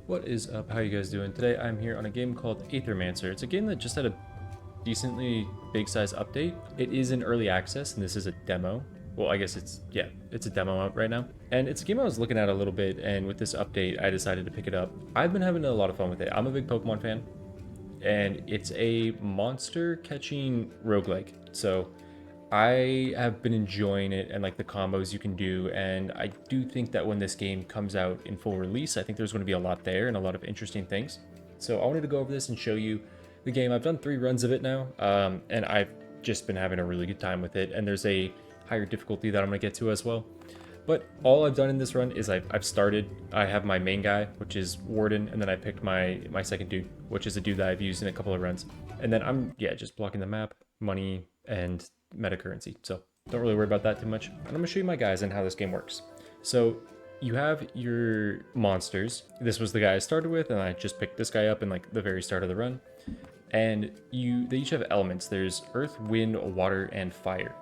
What is up? How you guys doing? Today I'm here on a game called Aethermancer. It's a game that just had a decently big size update. It is in early access and this is a demo. Well, I guess it's a demo out right now. And it's a game I was looking at a little bit, and with this update I decided to pick it up. I've been having a lot of fun with it. I'm a big Pokemon fan, and it's a monster catching roguelike. So I have been enjoying it and like the combos you can do, and I do think that when this game comes out in full release, I think there's going to be a lot there and a lot of interesting things. So I wanted to go over this and show you the game. I've done 3 runs of it now, and I've just been having a really good time with it, and there's a higher difficulty that I'm going to get to as well. But all I've done in this run is I've started, I have my main guy, which is Warden, and then I picked my second dude, which is a dude that I've used in a couple of runs. And then I'm, just blocking the map, money, and meta currency. So don't really worry about that too much. And I'm gonna show you my guys and how this game works. So you have your monsters. This was the guy I started with, and I just picked this guy up in like the very start of the run. And they each have elements. There's earth, wind, water, and fire.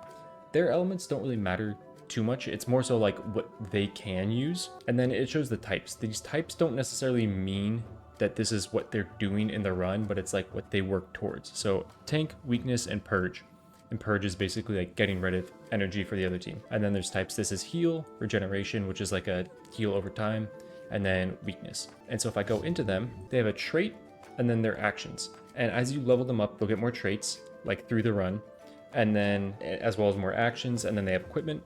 Their elements don't really matter too much. It's more so like what they can use. And then it shows the types. These types don't necessarily mean that this is what they're doing in the run, but it's like what they work towards. So tank, weakness, and purge. And purge is basically like getting rid of energy for the other team. And then there's types. This is heal, regeneration, which is like a heal over time, and then weakness. And so if I go into them, they have a trait and then their actions. And as you level them up, they'll get more traits like through the run, and then as well as more actions, and then they have equipment.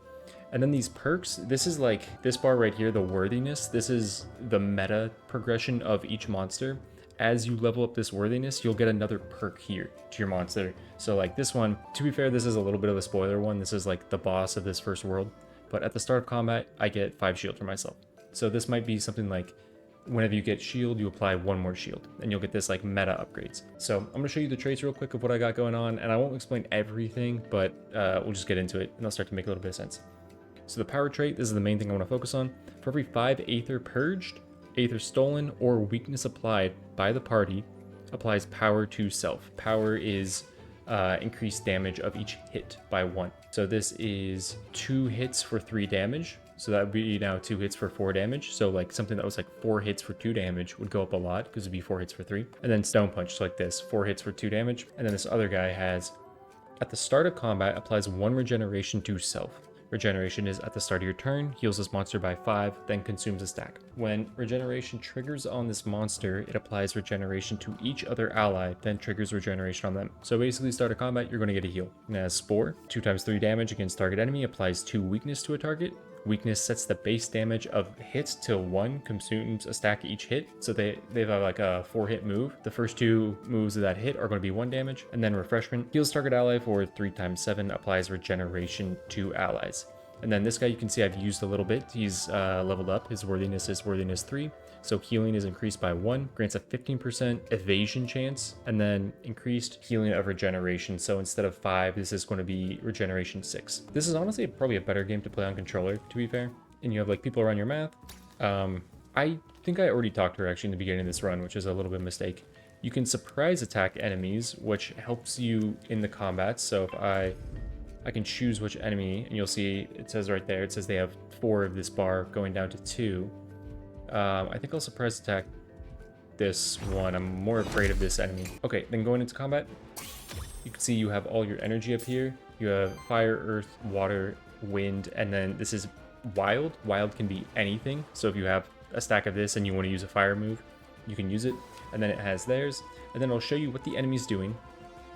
And then these perks, this is like this bar right here, the worthiness. This is the meta progression of each monster. As you level up this worthiness, you'll get another perk here to your monster. So like this one, to be fair, this is a little bit of a spoiler one. This is like the boss of this first world. But at the start of combat, I get 5 shield for myself. So this might be something like whenever you get shield, you apply 1 more shield, and you'll get this like meta upgrades. So I'm gonna show you the traits real quick of what I got going on, and I won't explain everything, but we'll just get into it and they'll start to make a little bit of sense. So the power trait, this is the main thing I want to focus on. For every 5 Aether purged, Aether stolen, or weakness applied by the party, applies power to self. Power is increased damage of each hit by 1. So this is 2 hits for 3 damage. So that would be now 2 hits for 4 damage. So like something that was like 4 hits for 2 damage would go up a lot because it'd be 4 hits for 3. And then Stone Punch, so like this, 4 hits for 2 damage. And then this other guy has, at the start of combat, applies 1 regeneration to self. Regeneration is at the start of your turn, heals this monster by 5, then consumes a stack. When regeneration triggers on this monster, it applies regeneration to each other ally, then triggers regeneration on them. So basically, start of combat, you're going to get a heal. And as Spore, 2 times 3 damage against target enemy, applies 2 weakness to a target. Weakness sets the base damage of hits till 1, consumes a stack each hit. So they have like a 4-hit move. The first 2 moves of that hit are going to be 1 damage. And then refreshment heals target ally for 3 times 7, applies regeneration to allies. And then this guy, you can see I've used a little bit. He's leveled up. His worthiness is worthiness 3. So healing is increased by 1, grants a 15% evasion chance, and then increased healing of regeneration. So instead of 5, this is going to be regeneration 6. This is honestly probably a better game to play on controller, to be fair. And you have like people around your map. I think I already talked to her actually in the beginning of this run, which is a little bit of a mistake. You can surprise attack enemies, which helps you in the combat. So if I can choose which enemy, and you'll see it says right there, it says they have 4 of this bar going down to 2. I think I'll surprise attack this one. I'm more afraid of this enemy. Okay, then going into combat, you can see you have all your energy up here. You have fire, earth, water, wind, and then this is wild. Wild can be anything. So if you have a stack of this and you want to use a fire move, you can use it. And then it has theirs. And then I'll show you what the enemy's doing.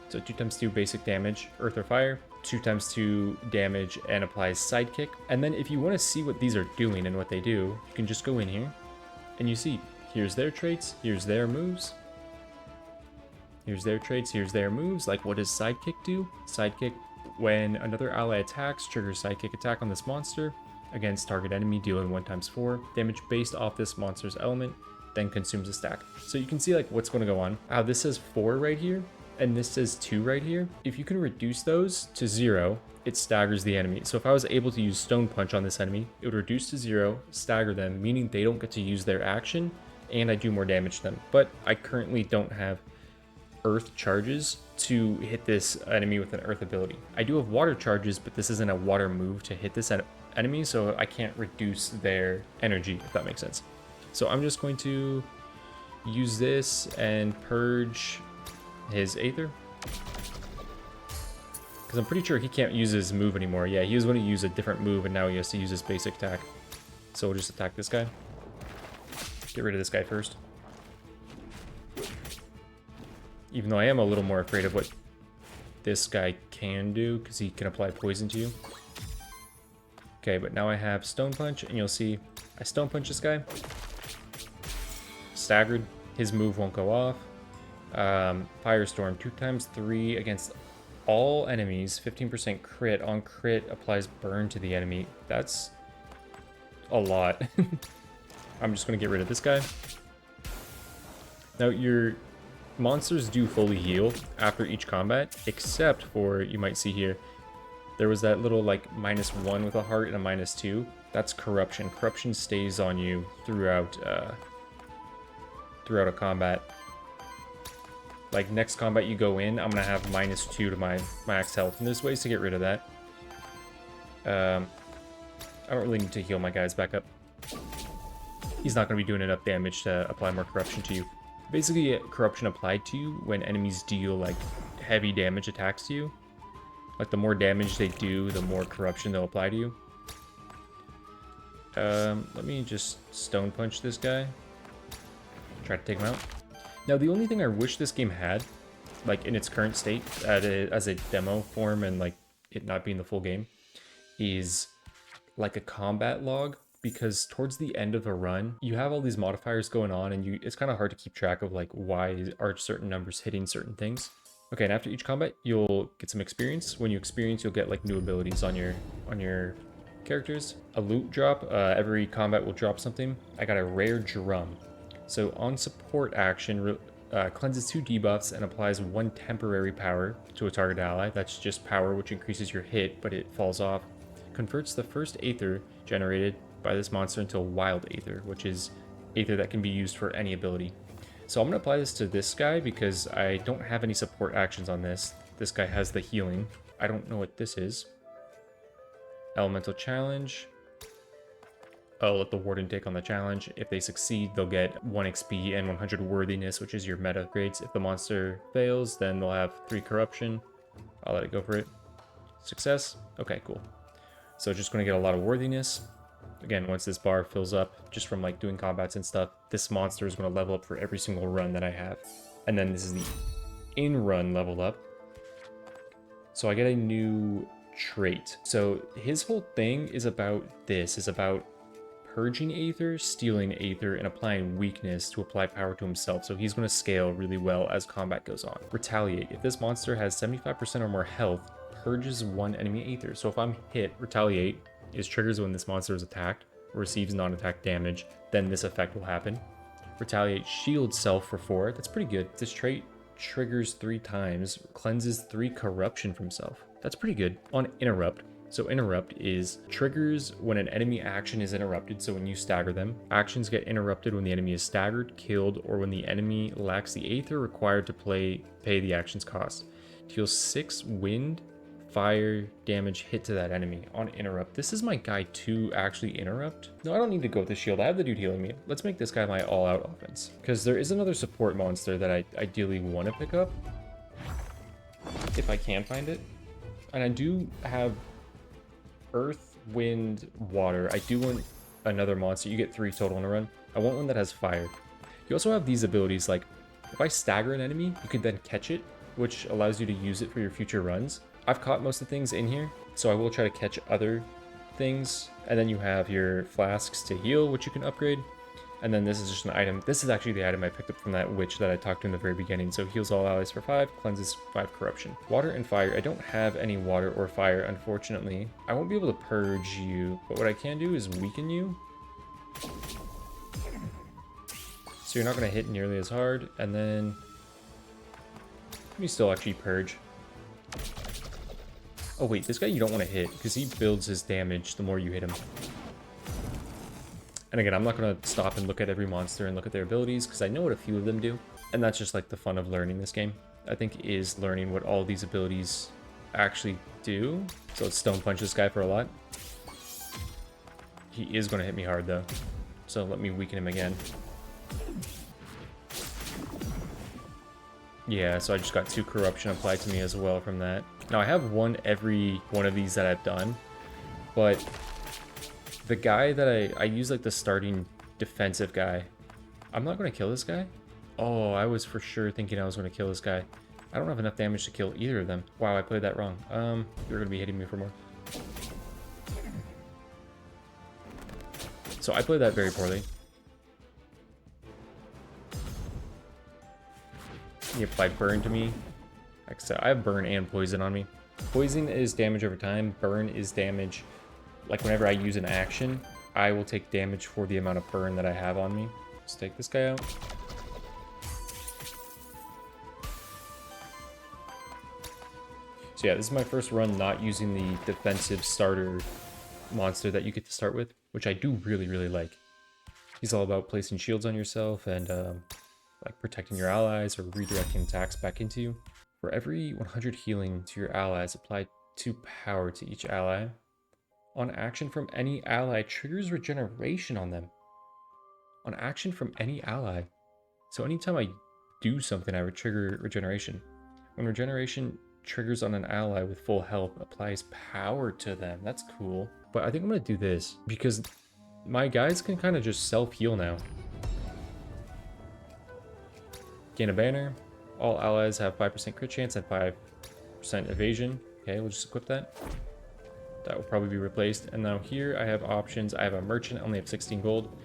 So 2 times 2 basic damage, earth or fire, 2 times 2 damage, and applies sidekick. And then if you want to see what these are doing and what they do, you can just go in here and you see, here's their traits, here's their moves. Here's their traits, here's their moves. Like, what does sidekick do? Sidekick, when another ally attacks, triggers sidekick attack on this monster against target enemy, dealing 1 times 4 damage based off this monster's element, then consumes a stack. So you can see like what's going to go on. This says 4 right here, and this says 2 right here. If you can reduce those to 0, it staggers the enemy. So if I was able to use Stone Punch on this enemy, it would reduce to 0, stagger them, meaning they don't get to use their action, and I do more damage to them. But I currently don't have earth charges to hit this enemy with an earth ability. I do have water charges, but this isn't a water move to hit this enemy, so I can't reduce their energy, if that makes sense. So I'm just going to use this and purge his Aether. Because I'm pretty sure he can't use his move anymore. Yeah, he was going to use a different move, and now he has to use his basic attack. So we'll just attack this guy. Get rid of this guy first. Even though I am a little more afraid of what this guy can do, because he can apply poison to you. Okay, but now I have Stone Punch, and you'll see I Stone Punch this guy. Staggered. His move won't go off. Firestorm, 2x3 against all enemies. 15% crit. On crit, applies burn to the enemy. That's a lot. I'm just going to get rid of this guy. Now, your monsters do fully heal after each combat, except for, you might see here, there was that little like -1 with a heart and a -2. That's corruption. Corruption stays on you throughout a combat. Like next combat you go in, I'm gonna have -2 to my max health, and there's ways to get rid of that. I don't really need to heal my guys back up. He's not gonna be doing enough damage to apply more corruption to you. Basically, get corruption applied to you when enemies deal like heavy damage attacks to you. Like the more damage they do, the more corruption they'll apply to you. Let me just Stone Punch this guy. Try to take him out. Now, the only thing I wish this game had, like in its current state, as a demo form and like it not being the full game, is like a combat log. Because towards the end of a run, you have all these modifiers going on, and it's kind of hard to keep track of like why are certain numbers hitting certain things. Okay, and after each combat, you'll get some experience. When you experience, you'll get like new abilities on your characters. A loot drop. Every combat will drop something. I got a rare drum. So on support action, cleanses 2 debuffs and applies 1 temporary power to a target ally. That's just power, which increases your hit, but it falls off. Converts the first Aether generated by this monster into Wild Aether, which is Aether that can be used for any ability. So I'm going to apply this to this guy because I don't have any support actions on this. This guy has the healing. I don't know what this is. Elemental Challenge. I'll let the Warden take on the challenge. If they succeed, they'll get 1 XP and 100 Worthiness, which is your meta upgrades. If the monster fails, then they'll have 3 Corruption. I'll let it go for it. Success. Okay, cool. So just going to get a lot of Worthiness. Again, once this bar fills up, just from like doing combats and stuff, this monster is going to level up for every single run that I have. And then this is the in-run level up. So I get a new trait. So his whole thing is about this, is about purging Aether, stealing Aether, and applying weakness to apply power to himself. So he's going to scale really well as combat goes on. Retaliate. If this monster has 75% or more health, purges 1 enemy Aether. So if I'm hit, Retaliate is triggers when this monster is attacked or receives non-attack damage, then this effect will happen. Retaliate shields self for 4. That's pretty good. This trait triggers 3 times, cleanses 3 corruption from self. That's pretty good. On Interrupt. So Interrupt is triggers when an enemy action is interrupted. So when you stagger them, actions get interrupted when the enemy is staggered, killed, or when the enemy lacks the Aether required to pay the action's cost. Deals 6 wind, fire damage hit to that enemy on Interrupt. This is my guy to actually interrupt. No, I don't need to go with the shield. I have the dude healing me. Let's make this guy my all-out offense. Because there is another support monster that I ideally want to pick up. If I can find it. And I do have Earth, Wind, Water. I do want another monster. You get 3 total in a run. I want one that has fire. You also have these abilities like, if I stagger an enemy, you can then catch it, which allows you to use it for your future runs. I've caught most of the things in here, so I will try to catch other things. And then you have your flasks to heal, which you can upgrade. And then this is just an item. This is actually the item I picked up from that witch that I talked to in the very beginning. So heals all allies for 5, cleanses 5 corruption. Water and fire. I don't have any water or fire, unfortunately. I won't be able to purge you, but what I can do is weaken you. So you're not going to hit nearly as hard. And then you still actually purge. Oh wait, this guy you don't want to hit, because he builds his damage the more you hit him. And again, I'm not going to stop and look at every monster and look at their abilities, because I know what a few of them do. And that's just like the fun of learning this game, I think, is learning what all these abilities actually do. So let's Stone Punch this guy for a lot. He is going to hit me hard though, so let me weaken him again. Yeah, so I just got 2 corruption applied to me as well from that. Now I have one every one of these that I've done, but the guy that I use like the starting defensive guy. I'm not going to kill this guy. Oh, I was for sure thinking I was going to kill this guy. I don't have enough damage to kill either of them. Wow, I played that wrong. You're going to be hitting me for more. So I played that very poorly. He applied burn to me. Like I said, I have burn and poison on me. Poison is damage over time. Burn is damage. Like whenever I use an action, I will take damage for the amount of burn that I have on me. Let's take this guy out. So yeah, this is my first run not using the defensive starter monster that you get to start with, which I do really, really like. He's all about placing shields on yourself and like protecting your allies or redirecting attacks back into you. For every 100 healing to your allies, apply 2 power to each ally. On action from any ally, triggers regeneration on them. On action from any ally. So anytime I do something, I would trigger regeneration. When regeneration triggers on an ally with full health, applies power to them. That's cool. But I think I'm going to do this because my guys can kind of just self-heal now. Gain a banner. All allies have 5% crit chance and 5% evasion. Okay, we'll just equip that. That will probably be replaced. And now here I have options. I have a merchant, I only have 16 gold.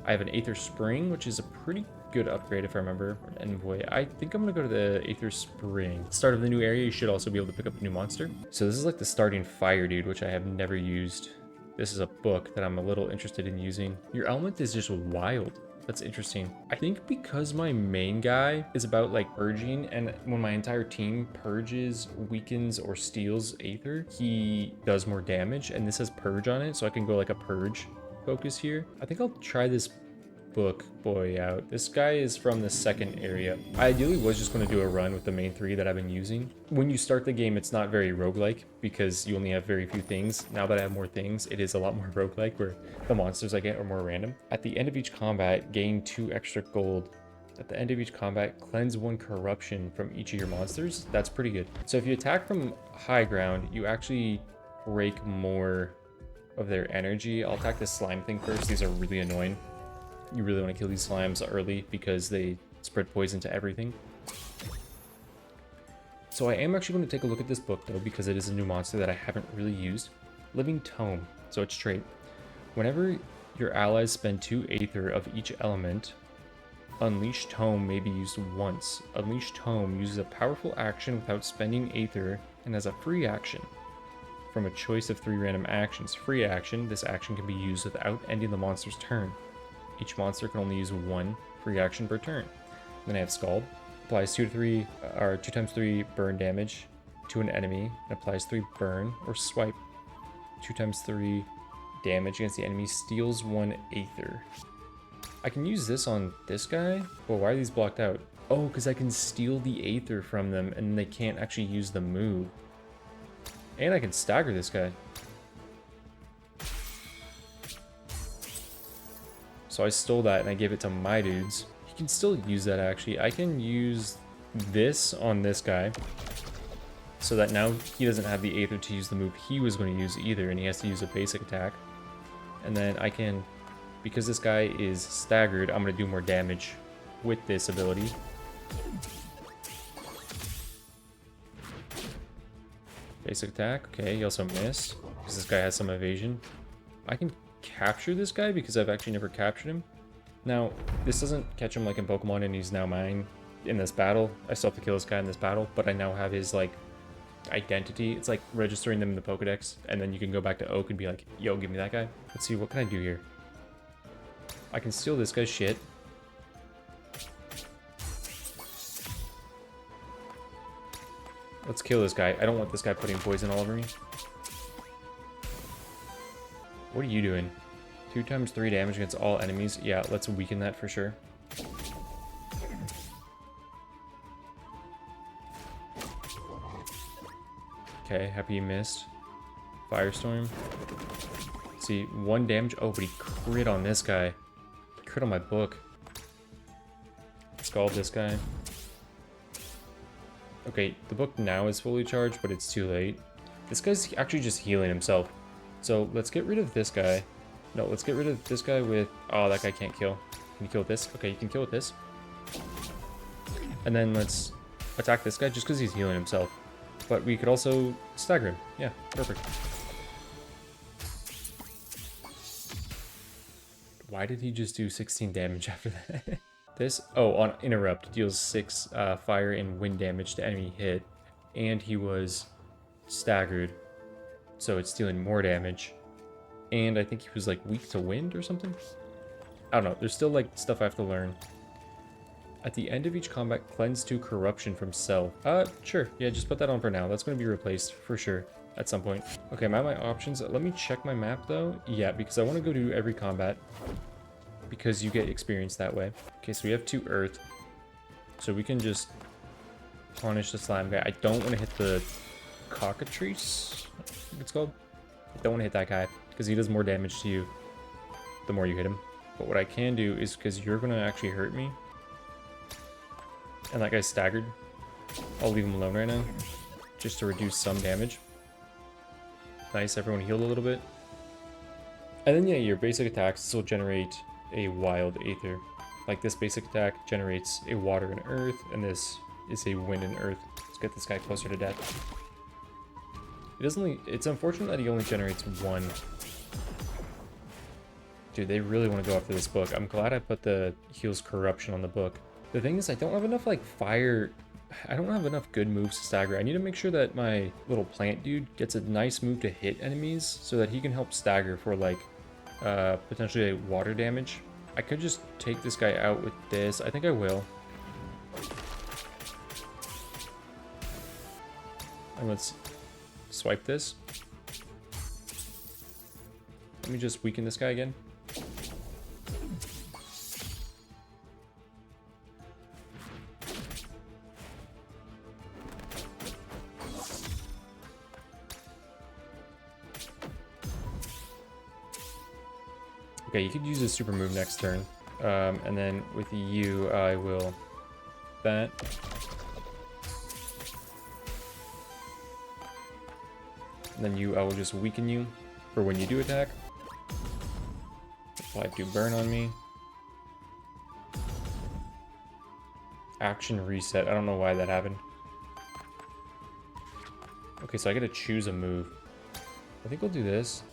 I have an Aether Spring, which is a pretty good upgrade if I remember. An envoy. I think I'm going to go to the Aether Spring. Start of the new area, you should also be able to pick up a new monster. So this is like the starting fire dude, which I have never used. This is a book that I'm a little interested in using. Your element is just wild. That's interesting. I think because my main guy is about like purging, and when my entire team purges, weakens, or steals Aether, he does more damage, and this has purge on it, so I can go like a purge focus here. I think I'll try this book boy out. This guy is from the second area. I ideally was just going to do a run with the main 3 that I've been using. When you start the game, it's not very roguelike because you only have very few things. Now that I have more things, it is a lot more roguelike where the monsters I get are more random. At the end of each combat, gain 2 extra gold. At the end of each combat, cleanse 1 corruption from each of your monsters. That's pretty good. So if you attack from high ground, you actually break more of their energy. I'll attack this slime thing first. These are really annoying. You really want to kill these slimes early because they spread poison to everything. So I am actually going to take a look at this book though, because it is a new monster that I haven't really used. Living Tome. So it's trait. Whenever your allies spend 2 Aether of each element, Unleash Tome may be used once. Unleash Tome uses a powerful action without spending Aether and as a free action. From a choice of 3 random actions. Free action, this action can be used without ending the monster's turn. Each monster can only use 1 free action per turn. Then I have Scald. Applies 2 times 3 burn damage to an enemy. And applies 3 burn or swipe. 2 times 3 damage against the enemy. Steals 1 Aether. I can use this on this guy. Well, why are these blocked out? Oh, because I can steal the Aether from them and they can't actually use the move. And I can stagger this guy. So I stole that and I gave it to my dudes. You can still use that actually. I can use this on this guy so that now he doesn't have the Aether to use the move he was going to use either, and he has to use a basic attack. And then I can, because this guy is staggered, I'm going to do more damage with this ability. Basic attack. Okay, he also missed because this guy has some evasion. I can capture this guy because I've actually never captured him. Now, this doesn't catch him like in Pokemon and he's now mine in this battle. I still have to kill this guy in this battle, but I now have his like identity. It's like registering them in the Pokedex, and then you can go back to Oak and be like, yo, give me that guy. Let's see, what can I do here? I can steal this guy's shit. Let's kill this guy. I don't want this guy putting poison all over me. What are you doing? 2 times 3 damage against all enemies. Yeah, let's weaken that for sure. Okay, happy you missed. Firestorm. Let's see, 1 damage. Oh, but he crit on this guy. He crit on my book. Scald this guy. Okay, the book now is fully charged, but it's too late. This guy's actually just healing himself. So let's get rid of this guy. No, let's get rid of this guy with... Oh, that guy can't kill. Can you kill with this? Okay, you can kill with this. And then let's attack this guy just because he's healing himself. But we could also stagger him. Yeah, perfect. Why did he just do 16 damage after that? This, oh, on interrupt, deals 6 fire and wind damage to enemy hit. And he was staggered, so it's dealing more damage. And I think he was like weak to wind or something. I don't know, there's still like stuff I have to learn. At the end of each combat, cleanse 2 corruption from self. Sure, yeah, just put that on for now. That's going to be replaced for sure at some point. Okay, I'm at my options. Let me check my map though. Yeah, because I want to go to every combat, because you get experience that way. Okay, so we have 2 earth, so we can just punish the slime guy. I don't want to hit the cockatrice, I think it's called. I don't want to hit that guy because he does more damage to you the more you hit him. But what I can do is, because you're going to actually hurt me and that guy's staggered, I'll leave him alone right now just to reduce some damage. Nice, everyone healed a little bit. And then yeah, your basic attacks will generate a wild aether. Like this basic attack generates a water and earth, and this is a wind and earth. Let's get this guy closer to death. It's unfortunate that he only generates 1. Dude, they really want to go after this book. I'm glad I put the heals corruption on the book. The thing is, I don't have enough like fire. I don't have enough good moves to stagger. I need to make sure that my little plant dude gets a nice move to hit enemies so that he can help stagger for like potentially water damage. I could just take this guy out with this. I think I will. And let's swipe this. Let me just weaken this guy again. Okay, you could use a super move next turn. And then with you, I will that. And then you, I will just weaken you for when you do attack. Apply 2 burn on me. Action reset. I don't know why that happened. Okay, so I gotta choose a move. I think we'll do this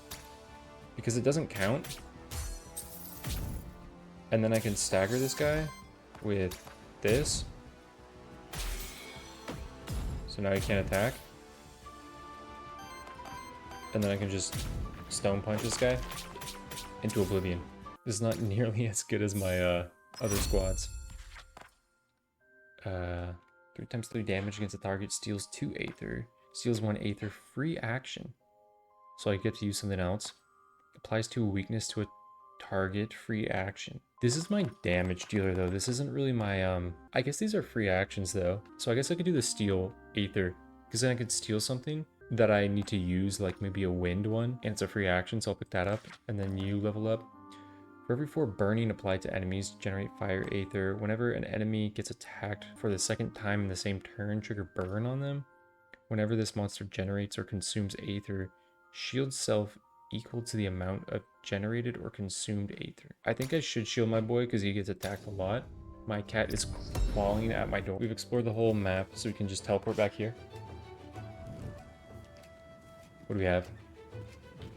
because it doesn't count. And then I can stagger this guy with this. So now he can't attack. And then I can just stone punch this guy into oblivion. This is not nearly as good as my other squads. 3 times 3 damage against a target, steals 2 aether. Steals 1 aether, free action. So I get to use something else. Applies 2 weakness to a target, free action. This is my damage dealer though. This isn't really my I guess these are free actions though. So I guess I could do the steal aether, because then I could steal something that I need to use, like maybe a wind one, and it's a free action, so I'll pick that up. And then you level up. For every 4 burning applied to enemies, generate fire aether. Whenever an enemy gets attacked for the 2nd time in the same turn, trigger burn on them. Whenever this monster generates or consumes aether, shield self equal to the amount of generated or consumed aether. I think I should shield my boy because he gets attacked a lot. My cat is clawing at my door. We've explored the whole map, so we can just teleport back here. What do we have?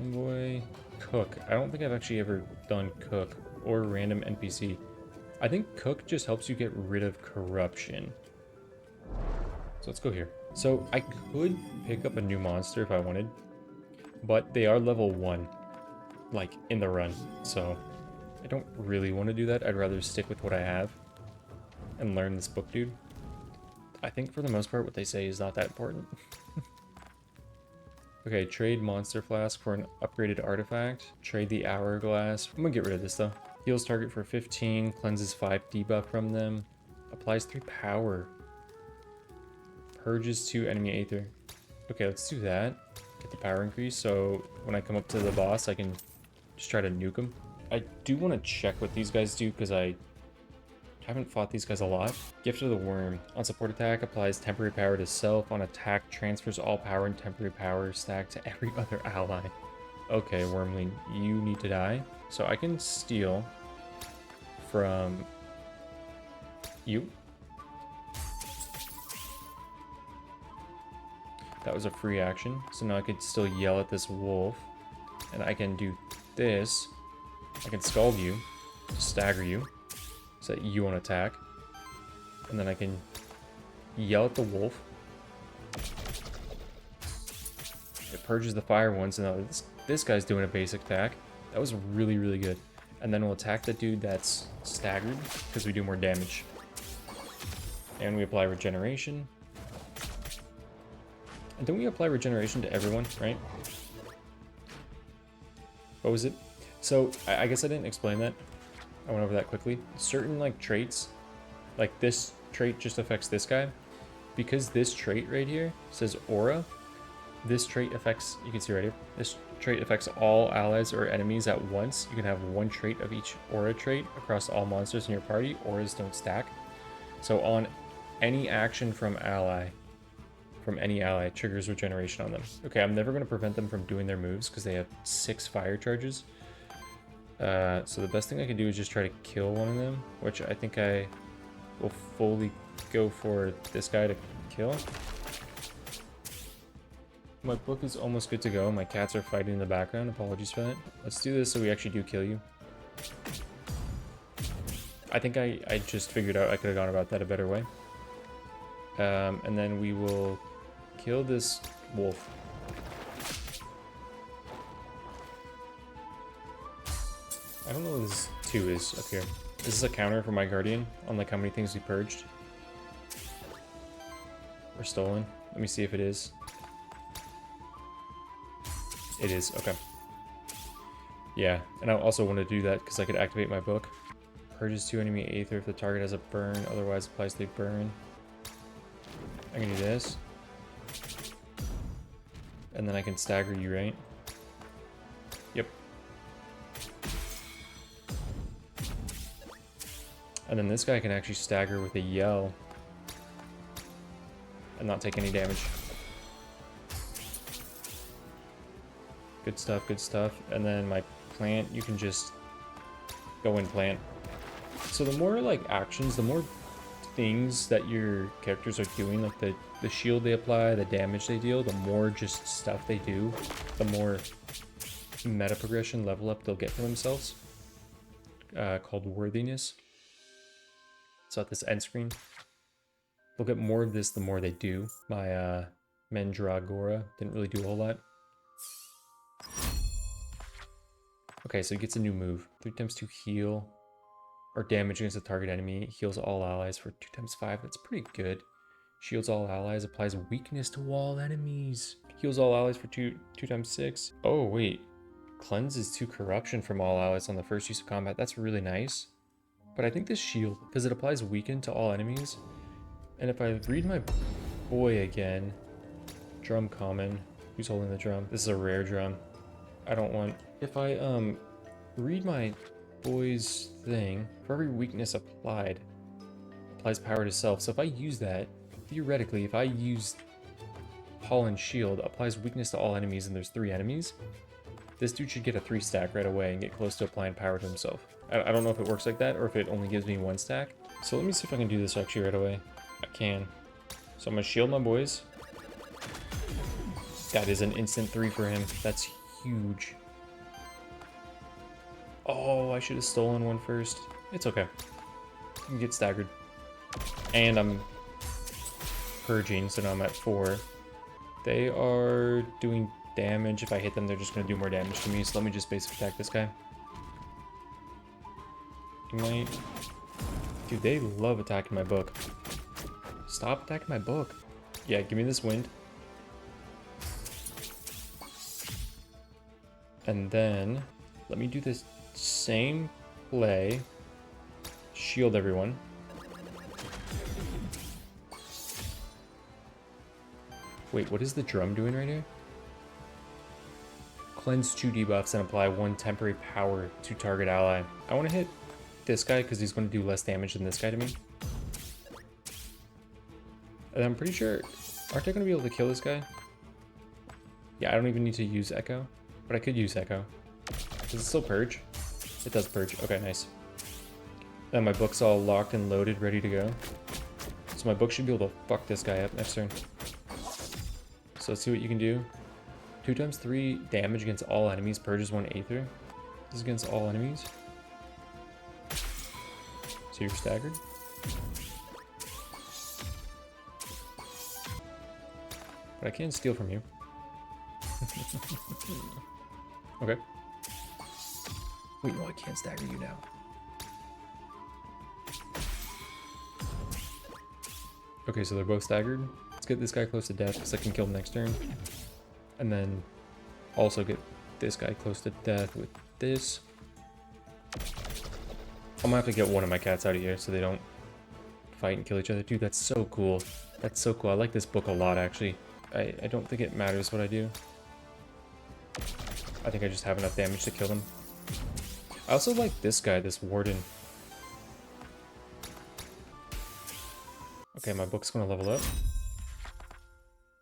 Boy, cook. I don't think I've actually ever done cook or random NPC. I think cook just helps you get rid of corruption. So let's go here. So I could pick up a new monster if I wanted, but they are level 1, like in the run. So I don't really want to do that. I'd rather stick with what I have and learn this book, dude. I think for the most part, what they say is not that important. Okay, trade monster flask for an upgraded artifact. Trade the hourglass. I'm gonna get rid of this though. Heals target for 15, cleanses 5 debuff from them, applies 3 power, purges 2 enemy aether. Okay, let's do that. Get the power increase, so when I come up to the boss, I can just try to nuke him. I do want to check what these guys do, because I Haven't fought these guys a lot. Gift of the Worm. On support attack, applies temporary power to self. On attack, transfers all power and temporary power stack to every other ally. Okay, Wormling, you need to die. So I can steal from you. That was a free action. So now I could still yell at this wolf. And I can do this. I can scald you, stagger you, so that you won't attack. And then I can yell at the wolf. It purges the fire one, so now this guy's doing a basic attack. That was really, really good. And then we'll attack the dude that's staggered, because we do more damage. And we apply regeneration. And don't we apply regeneration to everyone, right? What was it? So, I guess I didn't explain that. I went over that quickly. Certain, like, traits, like this trait just affects this guy. Because this trait right here says aura, this trait affects, you can see right here, this trait affects all allies or enemies at once. You can have one trait of each aura trait across all monsters in your party. Auras don't stack. So on any action from any ally, it triggers regeneration on them. Okay, I'm never going to prevent them from doing their moves because they have 6 fire charges. So the best thing I can do is just try to kill one of them, which I think I will fully go for this guy to kill. My book is almost good to go. My cats are fighting in the background. Apologies for that. Let's do this so we actually do kill you. I think I just figured out I could have gone about that a better way. And then we will kill this wolf. I don't know what this 2 is up here. This is a counter for my guardian on like how many things we purged. Or stolen. Let me see if it is. It is, okay. Yeah, and I also want to do that because I could activate my book. Purges 2 enemy Aether if the target has a burn, otherwise applies the burn. I can do this. And then I can stagger you, right? Yep. And then this guy can actually stagger with a yell and not take any damage. Good stuff, good stuff. And then my plant, you can just go and plant. So the more like actions, the more things that your characters are doing, like the shield they apply, the damage they deal, the more just stuff they do, the more meta progression level up they'll get for themselves. Called worthiness. So at this end screen, they'll get more of this the more they do. My Mandragora didn't really do a whole lot. Okay, so he gets a new move. 3x2 heal, or damage against a target enemy. Heals all allies for 2x5. That's pretty good. Shields all allies. Applies weakness to all enemies. Heals all allies for 2x6. Oh, wait. Cleanses 2 corruption from all allies on the first use of combat. That's really nice. But I think this shield, because it applies weaken to all enemies. And if I read my boy again, drum common. Who's holding the drum? This is a rare drum. I don't want... If I read my boy's thing, for every weakness applied, applies power to self. So if I use that, theoretically, if I use Pollen Shield, applies weakness to all enemies, and there's 3 enemies, this dude should get a 3 stack right away and get close to applying power to himself. I don't know if it works like that or if it only gives me 1 stack. So let me see if I can do this actually right away. I can. So I'm gonna shield my boys. That is an instant 3 for him. That's huge. Oh, I should have stolen one first. It's okay. I can get staggered. And I'm purging, so now I'm at 4. They are doing damage. If I hit them, they're just going to do more damage to me. So let me just basic attack this guy. Ignite. Dude, they love attacking my book. Stop attacking my book. Yeah, give me this wind. And then let me do this same play. Shield everyone. Wait, what is the drum doing right here? Cleanse 2 debuffs and apply 1 temporary power to target ally. I want to hit this guy because he's going to do less damage than this guy to me. And I'm pretty sure, aren't I going to be able to kill this guy? Yeah, I don't even need to use Echo, but I could use Echo. Does it still purge? It does purge. Okay, nice. Then my book's all locked and loaded, ready to go. So my book should be able to fuck this guy up next turn. So let's see what you can do. 2 times 3 damage against all enemies, purges 1 Aether. This is against all enemies. So you're staggered. But I can steal from you. Okay. Wait, no, I can't stagger you now. Okay, so they're both staggered. Let's get this guy close to death because I can kill him next turn. And then also get this guy close to death with this. I'm gonna have to get one of my cats out of here so they don't fight and kill each other. Dude, that's so cool. That's so cool. I like this book a lot, actually. I don't think it matters what I do. I think I just have enough damage to kill them. I also like this guy, this warden. Okay, my book's gonna level up.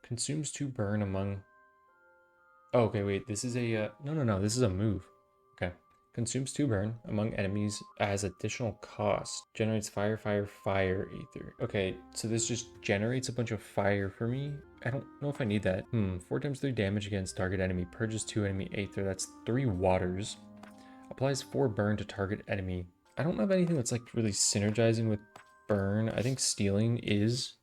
Consumes 2 burn among... Oh, okay, wait, this is a... No, this is a move. Okay. Consumes 2 burn among enemies as additional cost. Generates fire, Aether. Okay, so this just generates a bunch of fire for me. I don't know if I need that. 4 times 3 damage against target enemy. Purges 2 enemy Aether. That's 3 waters. Applies 4 burn to target enemy. I don't have anything that's like really synergizing with burn. I think stealing is...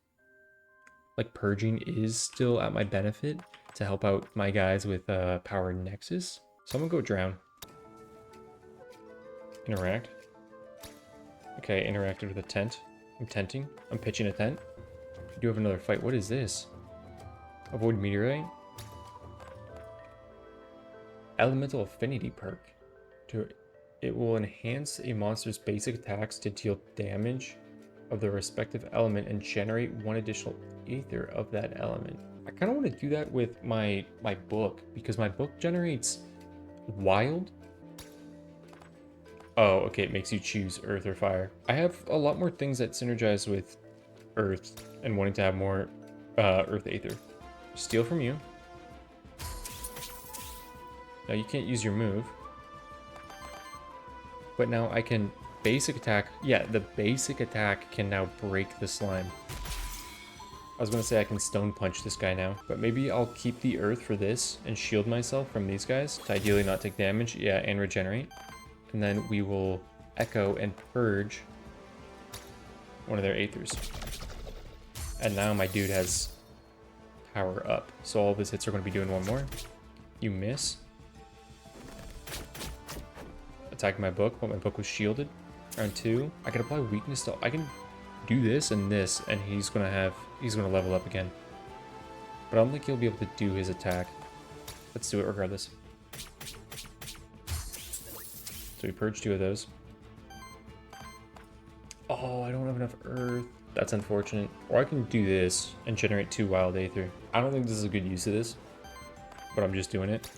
like purging is still at my benefit to help out my guys with power nexus. So I'm gonna go drown. Interact. Okay, interacted with a tent. I'm tenting. I'm pitching a tent. I do have another fight. What is this? Avoid meteorite. Elemental affinity perk. It will enhance a monster's basic attacks to deal damage of the respective element and generate 1 additional Aether of that element. I kind of want to do that with my book because my book generates wild. Oh, okay, it makes you choose earth or fire. I have a lot more things that synergize with earth and wanting to have more earth Aether. Steal from you. Now you can't use your move. But now I can basic attack. Yeah, the basic attack can now break the slime. I was gonna say I can stone punch this guy now, but maybe I'll keep the earth for this and shield myself from these guys to ideally not take damage. Yeah, and regenerate. And then we will echo and purge one of their Aethers. And now my dude has power up. So all of his hits are going to be doing 1 more. You miss. Attack my book, but my book was shielded. Round 2. I can apply weakness to... I can do this, and he's going to level up again. But I don't think he'll be able to do his attack. Let's do it regardless. So we purge 2 of those. Oh, I don't have enough earth. That's unfortunate. Or I can do this and generate 2 wild Aether. I don't think this is a good use of this, but I'm just doing it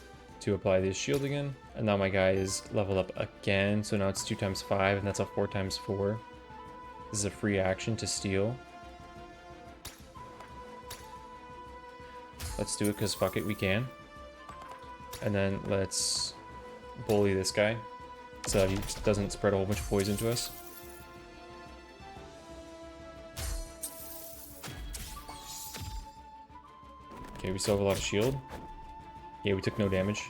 to apply this shield again. And now my guy is leveled up again. So now it's 2 times 5, and that's a 4 times 4. This is a free action to steal. Let's do it because fuck it, we can. And then let's bully this guy so that he doesn't spread a whole bunch of poison to us. Okay, we still have a lot of shield. Yeah, we took no damage.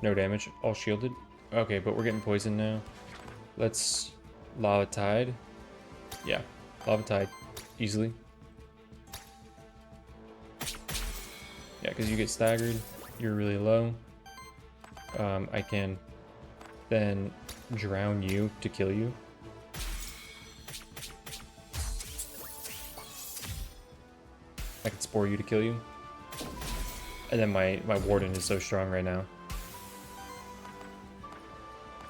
No damage, all shielded. Okay, but we're getting poisoned now. Let's Lava Tide. Yeah, Lava Tide, easily. Yeah, because you get staggered, you're really low. I can then drown you to kill you. I can spore you to kill you. And then my warden is so strong right now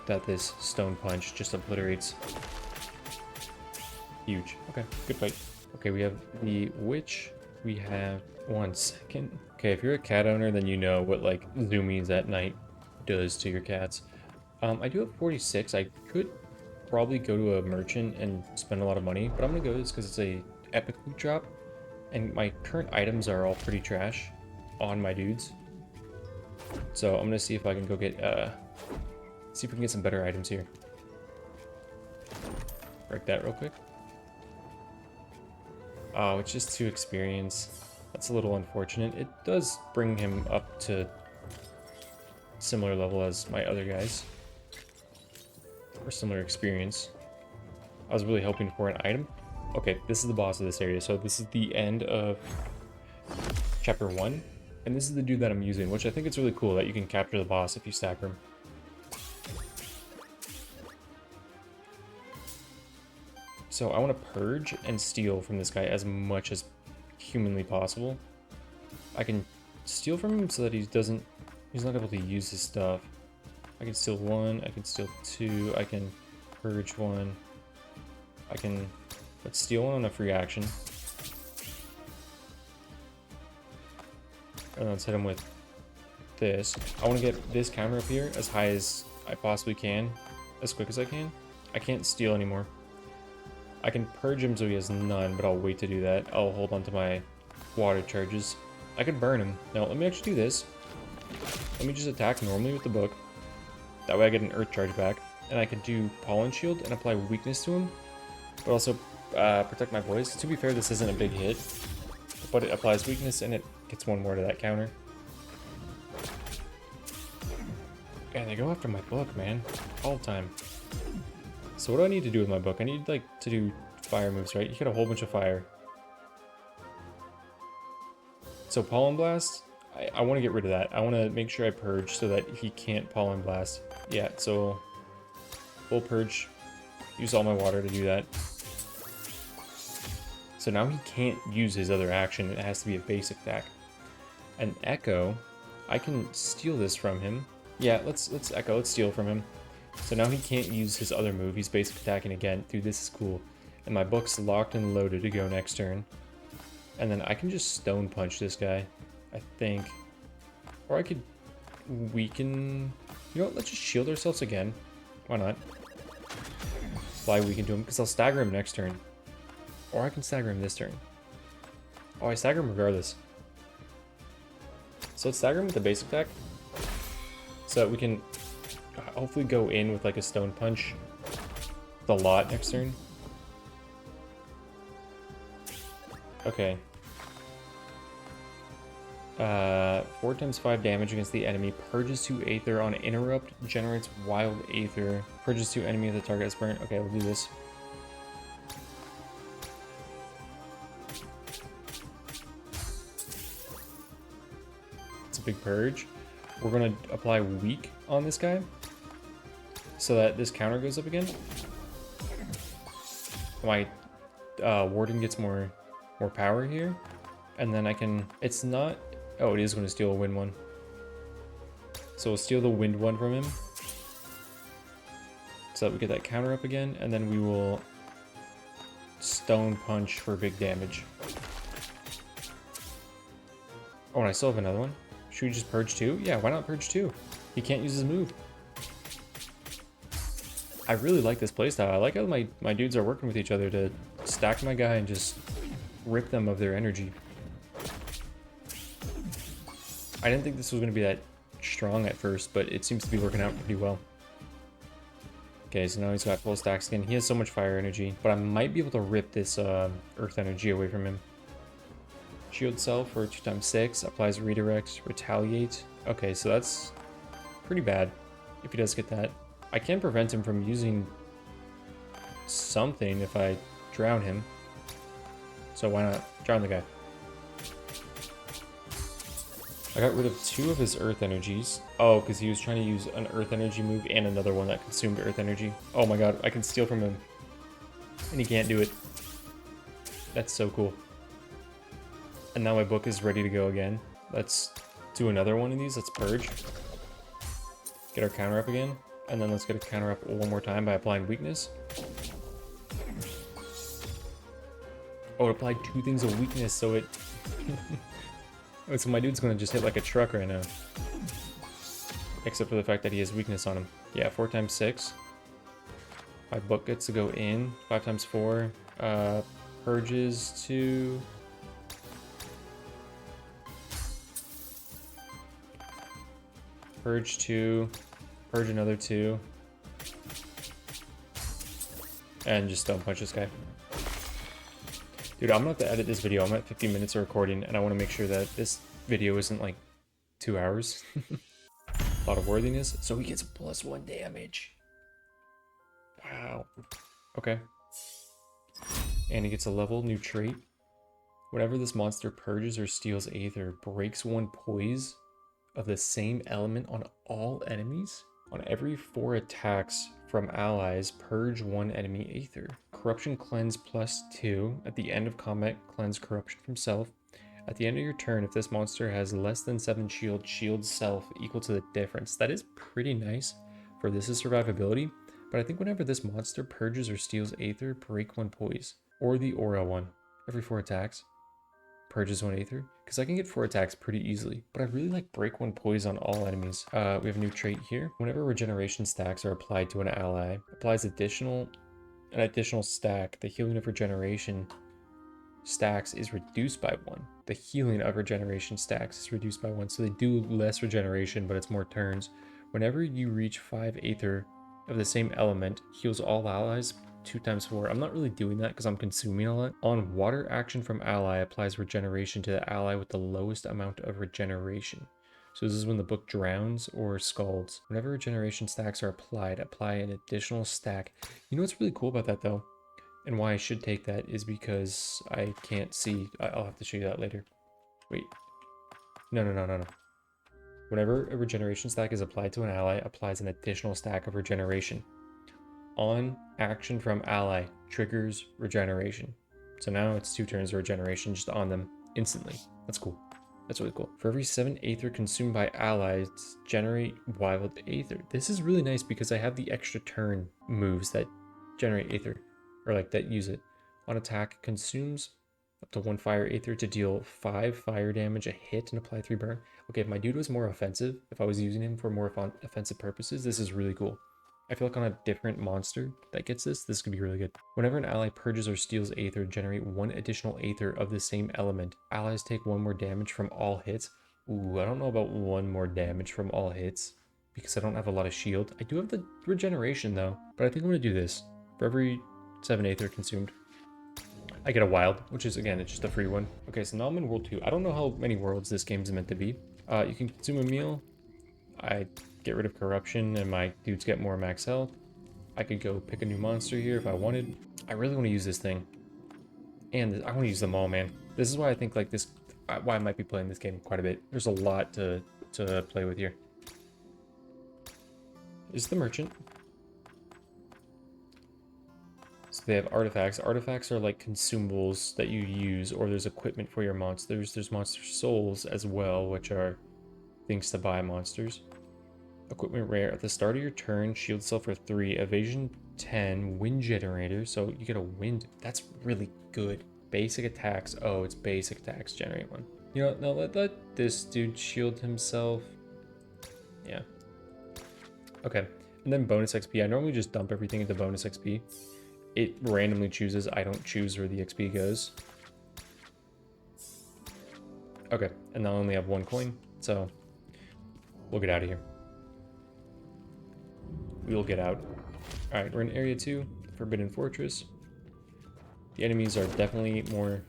that this stone punch just obliterates. Huge. Okay, good fight. Okay, we have the witch. We have 1 second. Okay, if you're a cat owner, then you know what like zoomies at night does to your cats. I do have 46. I could probably go to a merchant and spend a lot of money, but I'm gonna go this because it's a epic loot drop, and my current items are all pretty trash on my dudes. So I'm gonna see if I can go get see if we can get some better items here. Break that real quick. Oh, it's just 2 experience. That's a little unfortunate. It does bring him up to similar level as my other guys. Or similar experience. I was really hoping for an item. Okay, this is the boss of this area. So this is the end of chapter 1. And this is the dude that I'm using, which I think it's really cool that you can capture the boss if you stagger him. So I want to purge and steal from this guy as much as humanly possible. I can steal from him so that he's not able to use his stuff. I can steal 1, I can steal 2, I can purge 1. Let's steal 1 on a free action. And let's hit him with this. I want to get this counter up here as high as I possibly can, as quick as I can. I can't steal anymore. I can purge him so he has none, but I'll wait to do that. I'll hold on to my water charges. I could burn him. Now, let me actually do this. Let me just attack normally with the book. That way I get an earth charge back. And I could do pollen shield and apply weakness to him, but also protect my boys. To be fair, this isn't a big hit, but it applies weakness and it gets 1 more to that counter. And they go after my book, man, all the time. So what do I need to do with my book? I need like to do fire moves, right? You get a whole bunch of fire. So pollen blast, I want to get rid of that. I want to make sure I purge so that he can't pollen blast. Yeah, so full purge. Use all my water to do that. So now he can't use his other action. It has to be a basic attack. And Echo, I can steal this from him. Yeah, let's Echo. Let's steal from him. So now he can't use his other move. He's basic attacking again. Dude, this is cool. And my book's locked and loaded to go next turn. And then I can just stone punch this guy, I think. Or I could weaken... You know what? Let's just shield ourselves again. Why not? Fly weaken to him, because I'll stagger him next turn. Or I can stagger him this turn. Oh, I stagger him regardless. So let's stagger him with the basic attack. So that we can hopefully go in with like a stone punch the lot next turn. Okay. 4 times 5 damage against the enemy. Purges 2 Aether on interrupt. Generates wild Aether. Purges 2 enemy if the target is burnt. Okay, we'll do this. It's a big purge. We're going to apply weak on this guy so that this counter goes up again. My warden gets more power here, and then I can... It's not... Oh, it is going to steal a wind one. So we'll steal the wind one from him so that we get that counter up again, and then we will stone punch for big damage. Oh, and I still have another one. Should we just purge 2? Yeah, why not purge 2? He can't use his move. I really like this playstyle. I like how my dudes are working with each other to stack my guy and just rip them of their energy. I didn't think this was going to be that strong at first, but it seems to be working out pretty well. Okay, so now he's got full stacks again. He has so much fire energy, but I might be able to rip this earth energy away from him. Shield cell for 2 times 6, applies redirect, retaliate. Okay, so that's pretty bad if he does get that. I can prevent him from using something if I drown him. So why not drown the guy? I got rid of 2 of his earth energies. Oh, because he was trying to use an earth energy move and another one that consumed earth energy. Oh my god, I can steal from him. And he can't do it. That's so cool. And now my book is ready to go again. Let's do another one of these. Let's purge. Get our counter up again. And then let's get a counter up one more time by applying weakness. Oh, it applied 2 things of weakness, so it... So my dude's gonna just hit like a truck right now. Except for the fact that he has weakness on him. Yeah, 4 times 6. My book gets to go in. 5 times 4. Purges to... Purge 2. Purge another 2. And just don't punch this guy. Dude, I'm gonna have to edit this video. I'm at 50 minutes of recording, and I want to make sure that this video isn't like 2 hours. A lot of worthiness. So he gets +1 damage. Wow. Okay. And he gets a level new trait. Whenever this monster purges or steals Aether, breaks 1 poise of the same element on all enemies. On every 4 attacks from allies, purge 1 enemy Aether. Corruption cleanse +2. At the end of combat, cleanse corruption from self. At the end of your turn, if this monster has less than 7 shield, shield self equal to the difference. That is pretty nice for this is survivability. But I think whenever this monster purges or steals Aether, break 1 poise. Or the aura one. Every 4 attacks, purges 1 Aether. Because I can get 4 attacks pretty easily. But I really like break 1 poise on all enemies. We have a new trait here. Whenever regeneration stacks are applied to an ally, applies an additional stack. The healing of regeneration stacks is reduced by 1. The healing of regeneration stacks is reduced by 1. So they do less regeneration, but it's more turns. Whenever you reach 5 Aether of the same element, heals all allies 2 times 4. I'm not really doing that because I'm consuming a lot. On water action from ally, applies regeneration to the ally with the lowest amount of regeneration. So this is when the book drowns or scalds. Whenever regeneration stacks are applied, apply an additional stack. You know what's really cool about that though? And why I should take that is because I can't see. I'll have to show you that later. Wait. No. Whenever a regeneration stack is applied to an ally, applies an additional stack of regeneration. On action from ally, triggers regeneration. So now it's 2 turns of regeneration just on them instantly. That's cool. That's really cool. For every 7 Aether consumed by allies, generate wild Aether. This is really nice because I have the extra turn moves that generate Aether. Or like that use it. On attack, consumes up to 1 fire Aether to deal 5 fire damage a hit and apply 3 burn. Okay, if my dude was more offensive, if I was using him for more offensive purposes, this is really cool. I feel like on a different monster that gets this could be really good. Whenever an ally purges or steals Aether, generate 1 additional Aether of the same element. Allies take 1 more damage from all hits. Ooh, I don't know about 1 more damage from all hits because I don't have a lot of shield. I do have the regeneration though, but I think I'm gonna do this. For every 7 Aether consumed, I get a wild, which is again, it's just a free one. Okay, so now I'm in world 2. I don't know how many worlds this game is meant to be. You can consume a meal. I get rid of corruption and my dudes get more max health. I could go pick a new monster here if I wanted. I really want to use this thing. And I want to use them all, man. This is why I think like this, why I might be playing this game quite a bit. There's a lot to play with here. This is the merchant. So they have artifacts. Artifacts are like consumables that you use, or there's equipment for your monsters. There's monster souls as well, which are things to buy monsters. Equipment rare. At the start of your turn, shield self for 3, evasion 10, wind generator. So you get a wind. That's really good. Basic attacks. Oh, it's basic attacks. Generate 1. You know, no, let this dude shield himself. Yeah. Okay. And then bonus XP. I normally just dump everything into bonus XP. It randomly chooses. I don't choose where the XP goes. Okay. And now I only have 1 coin. So we'll get out of here. We'll get out. Alright, we're in Area 2, Forbidden Fortress. The enemies are definitely more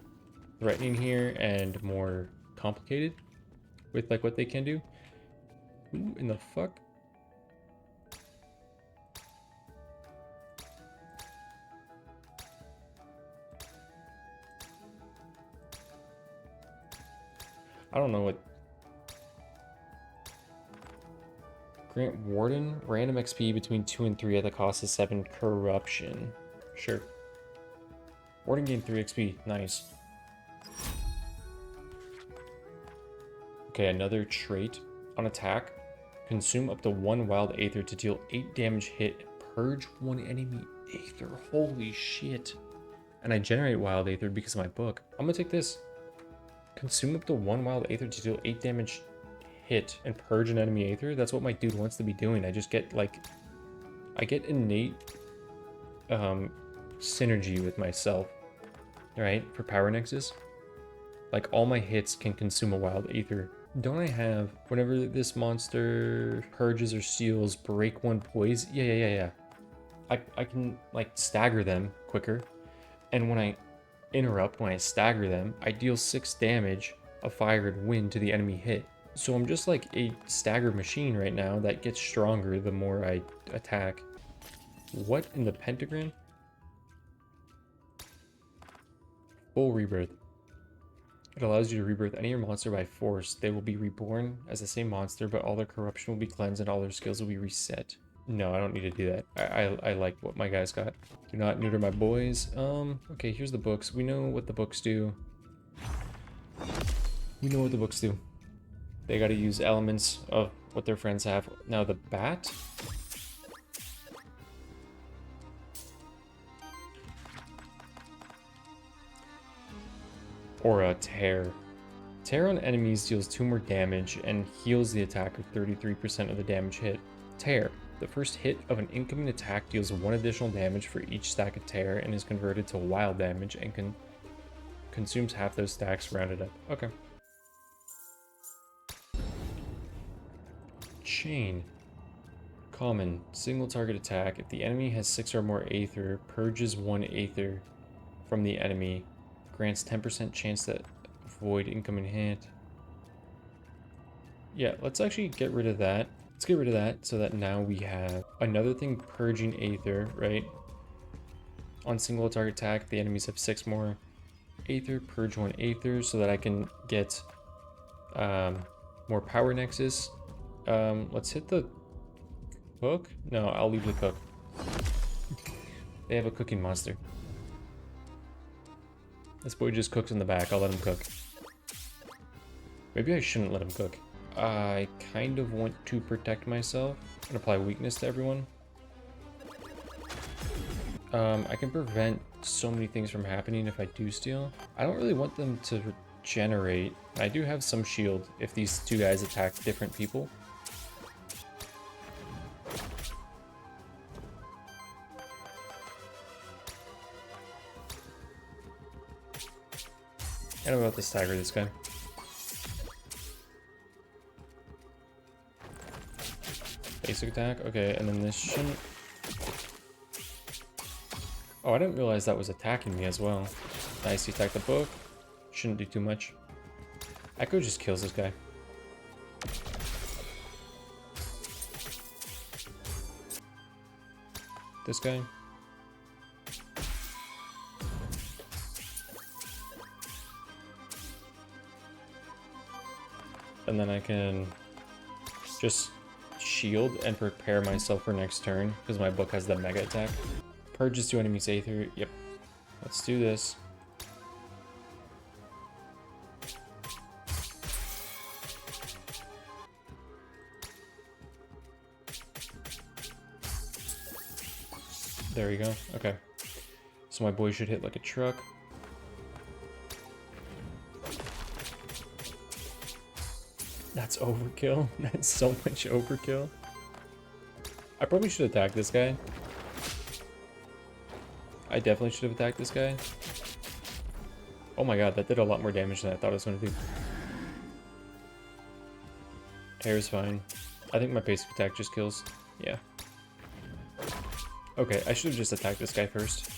threatening here and more complicated with like what they can do. Who in the fuck? I don't know what. Grant Warden, random XP between 2 and 3 at the cost of 7 corruption. Sure. Warden gained 3 XP, nice. Okay, another trait. On attack, consume up to 1 wild Aether to deal 8 damage hit and purge 1 enemy Aether. Holy shit. And I generate wild Aether because of my book. I'm gonna take this. Consume up to 1 wild Aether to deal 8 damage hit and purge an enemy Aether. That's what my dude wants to be doing. I just get like I get innate synergy with myself, right? For power nexus. Like all my hits can consume a wild aether. Don't I have, whenever this monster purges or steals, break one poise? Yeah. I can like stagger them quicker. And when I interrupt, when I stagger them, I deal 6 damage of fire and wind to the enemy hit. So I'm just like a stagger machine right now that gets stronger the more I attack. What in the pentagram? Full rebirth. It allows you to rebirth any of your monster by force. They will be reborn as the same monster, but all their corruption will be cleansed and all their skills will be reset. No, I don't need to do that. I like what my guys got. Do not neuter my boys. Okay, here's the books. We know what the books do. We know what the books do. They gotta use elements of what their friends have. Now the bat? Or a tear. Tear on enemies deals 2 more damage and heals the attacker 33% of the damage hit. Tear. The first hit of an incoming attack deals 1 additional damage for each stack of tear and is converted to wild damage and consumes half those stacks rounded up. Okay. Chain. Common. Single target attack. If the enemy has 6 or more aether, purges 1 aether from the enemy. Grants 10% chance to avoid incoming hit. Yeah, let's actually get rid of that. Let's get rid of that so that now we have another thing purging aether, right? On single target attack, if the enemies have 6 more aether, purge 1 aether so that I can get more power nexus. Let's hit the cook. No, I'll leave the cook. They have a cooking monster. This boy just cooks in the back. I'll let him cook. Maybe I shouldn't let him cook. I kind of want to protect myself and apply weakness to everyone. I can prevent so many things from happening if I do steal. I don't really want them to regenerate. I do have some shield if these 2 guys attack different people. And I'm about to stagger this guy. Basic attack, okay, and then this shouldn't... Oh, I didn't realize that was attacking me as well. Nice, he attacked the book. Shouldn't do too much. Echo just kills this guy. This guy. And then I can just shield and prepare myself for next turn because my book has the mega attack. Purges 2 enemies aether. Yep. Let's do this. There we go. Okay. So my boy should hit like a truck. That's overkill. That's so much overkill. I probably should attack this guy. I definitely should have attacked this guy. Oh my god, that did a lot more damage than I thought it was going to do. Hair's fine. I think my basic attack just kills. Yeah. Okay, I should have just attacked this guy first.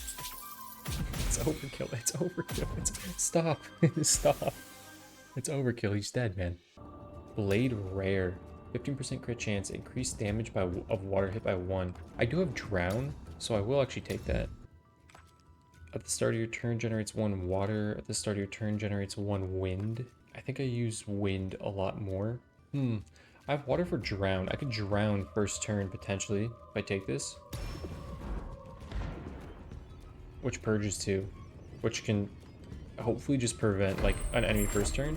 It's overkill. It's overkill. Stop. Stop. It's overkill. He's dead, man. Blade Rare. 15% crit chance. Increased damage of water hit by 1. I do have Drown, so I will actually take that. At the start of your turn generates 1 water. At the start of your turn generates 1 wind. I think I use wind a lot more. I have water for Drown. I could Drown first turn potentially if I take this. Which purges 2. Which can hopefully just prevent like an enemy first turn.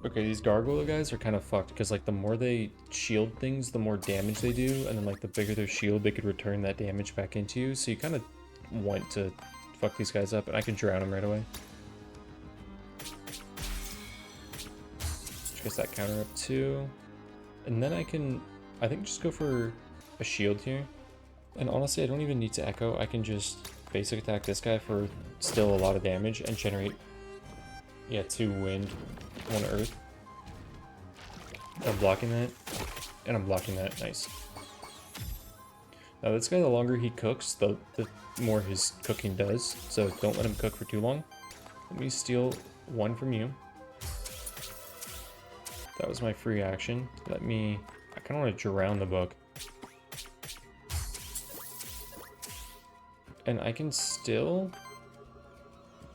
Okay, these gargoyle guys are kind of fucked because like the more they shield things, the more damage they do, and then like the bigger their shield, they could return that damage back into you. So you kind of want to fuck these guys up, and I can Drown them right away. Which gets that counter up too. And then I can, I think, just go for a shield here. And honestly, I don't even need to echo. I can just basic attack this guy for still a lot of damage and generate, yeah, 2 wind, 1 earth. I'm blocking that, and I'm blocking that. Nice. Now this guy, the longer he cooks, the more his cooking does. So don't let him cook for too long. Let me steal 1 from you. That was my free action. I kind of want to drown the book. And I can still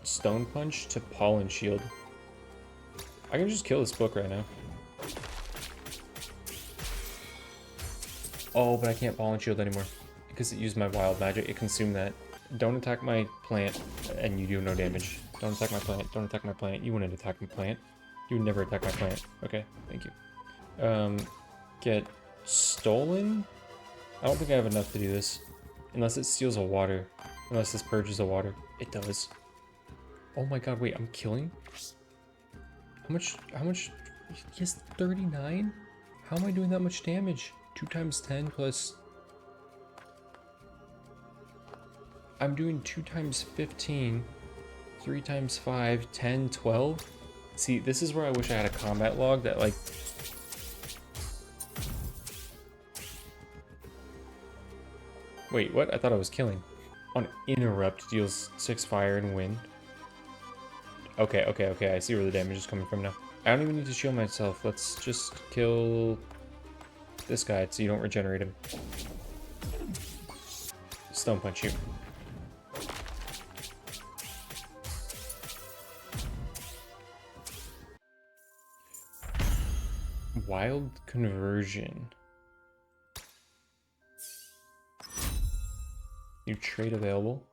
Stone Punch to Pollen Shield. I can just kill this book right now. Oh, but I can't Pollen Shield anymore because it used my wild magic. It consumed that. Don't attack my plant and you do no damage. Don't attack my plant. Don't attack my plant. You wouldn't attack my plant. You would never attack my plant. Okay, thank you. Get stolen? I don't think I have enough to do this. Unless it steals a water. Unless this purges a water. It does. Oh my god, wait, I'm killing? How much? He has 39? How am I doing that much damage? 2 times 10 plus... I'm doing 2 times 15, 3 times 5, 10, 12. See, this is where I wish I had a combat log that, like... Wait, what? I thought I was killing. On interrupt, deals 6 fire and wind. Okay, I see where the damage is coming from now. I don't even need to shield myself. Let's just kill this guy so you don't regenerate him. Stone Punch you. Wild Conversion. New trait available.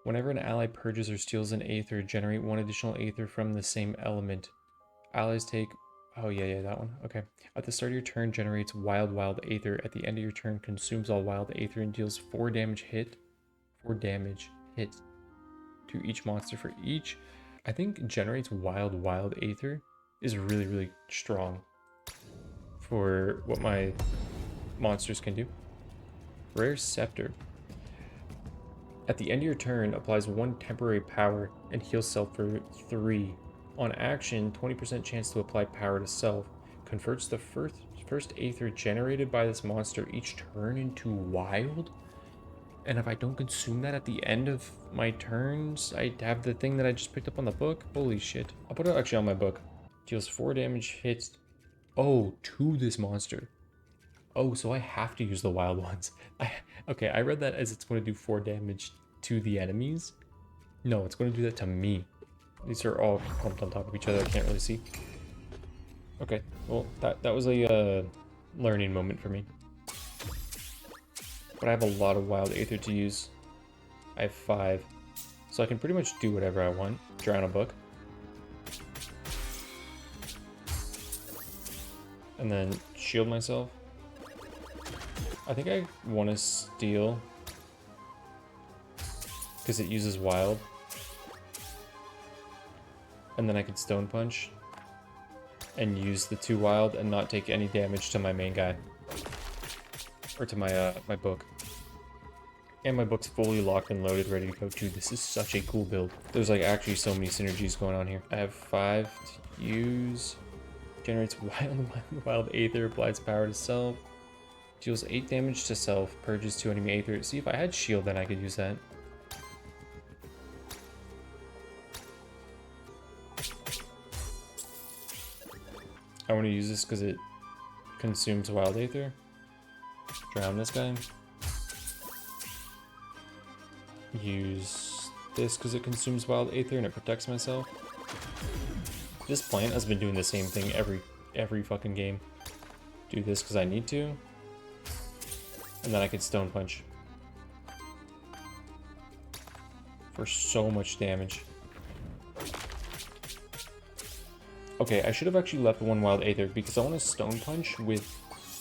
Whenever an ally purges or steals an Aether, generate 1 additional Aether from the same element. Allies take... Oh, yeah, that one. Okay. At the start of your turn, generates Wild Aether. At the end of your turn, consumes all Wild Aether and deals 4 damage hit. 4 damage hit to each monster for each. I think generates Wild Aether is really, really strong for what my monsters can do. Rare Scepter. At the end of your turn, applies 1 temporary power and heals self for 3. On action, 20% chance to apply power to self. Converts the first Aether generated by this monster each turn into wild. And if I don't consume that at the end of my turns, I have the thing that I just picked up on the book. Holy shit. I'll put it actually on my book. Deals 4 damage hits. Oh, to this monster. Oh, so I have to use the wild ones. Okay, I read that as it's going to do 4 damage to the enemies. No, it's going to do that to me. These are all clumped on top of each other. I can't really see. Okay, well, that was a learning moment for me. But I have a lot of wild Aether to use. I have 5. So I can pretty much do whatever I want. Drown a book. And then shield myself. I think I want to steal because it uses wild, and then I can Stone Punch and use the 2 wild and not take any damage to my main guy or to my my book. And my book's fully locked and loaded, ready to go too. This is such a cool build. There's like actually so many synergies going on here. I have 5 to use. Generates wild Aether, applies power to self. Deals 8 damage to self, purges 2 enemy Aether. See, if I had shield, then I could use that. I want to use this because it consumes wild Aether. Drown this guy. Use this because it consumes wild Aether and it protects myself. This plant has been doing the same thing every fucking game. Do this because I need to. And then I can Stone Punch. For so much damage. Okay, I should have actually left 1 wild Aether because I want to Stone Punch with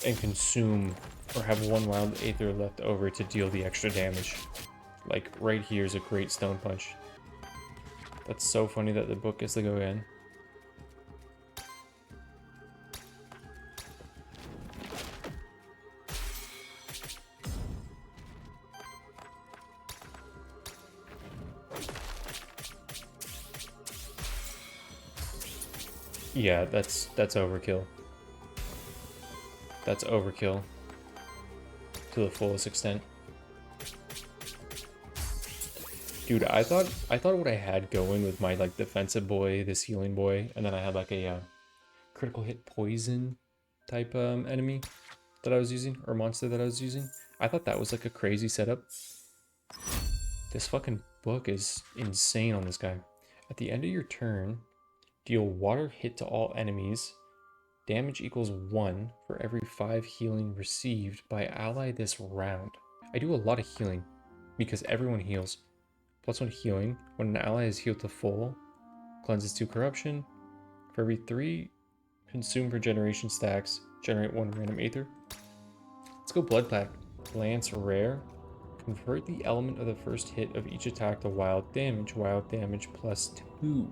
and consume or have 1 wild Aether left over to deal the extra damage. Like right here is a great Stone Punch. That's so funny that the book gets to go in. Yeah, that's overkill. That's overkill to the fullest extent. Dude, I thought what I had going with my like defensive boy, this healing boy, and then I had like a critical hit poison type enemy that I was using, or monster that I was using. I thought that was like a crazy setup. This fucking book is insane on this guy. At the end of your turn, deal water hit to all enemies. Damage equals 1 for every 5 healing received by ally this round. I do a lot of healing because everyone heals. +1 healing. When an ally is healed to full, cleanses 2 corruption. For every 3 consumed regeneration stacks, generate 1 random aether. Let's go blood pack. Lance rare. Convert the element of the first hit of each attack to wild damage. Wild damage +2.